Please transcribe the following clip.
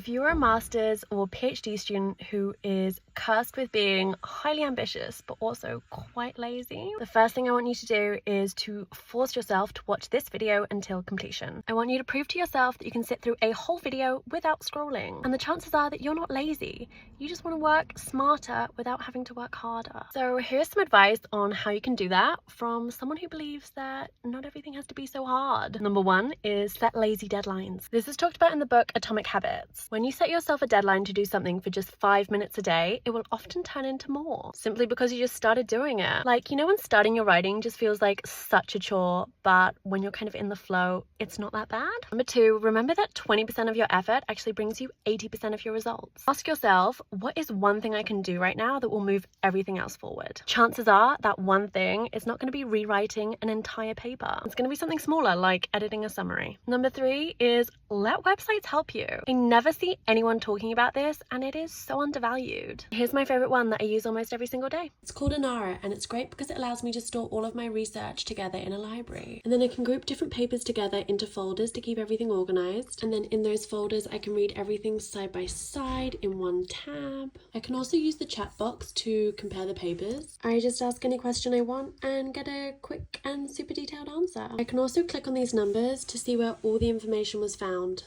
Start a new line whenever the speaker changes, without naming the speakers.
If you're a master's or PhD student who is cursed with being highly ambitious but also quite lazy, the first thing I want you to do is to force yourself to watch this video until completion. I want you to prove to yourself that you can sit through a whole video without scrolling, and the chances are that you're not lazy. You just want to work smarter without having to work harder. So here's some advice on how you can do that from someone who believes that not everything has to be so hard. Number one is set lazy deadlines. This is talked about in the book Atomic Habits. When you set yourself a deadline to do something for just 5 minutes a day, it will often turn into more, simply because you just started doing it. Like, you know when starting your writing just feels like such a chore, but when you're kind of in the flow, it's not that bad? Number two, remember that 20% of your effort actually brings you 80% of your results. Ask yourself, what is one thing I can do right now that will move everything else forward? Chances are that one thing is not going to be rewriting an entire paper. It's going to be something smaller, like editing a summary. Number three is let websites help you. I never see anyone talking about this, and it is so undervalued. Here's my favorite one that I use almost every single day. It's called Inara, and it's great because it allows me to store all of my research together in a library. And then I can group different papers together into folders to keep everything organized. And then in those folders, I can read everything side by side in one tab. I can also use the chat box to compare the papers. I just ask any question I want and get a quick and super detailed answer. I can also click on these numbers to see where all the information was found.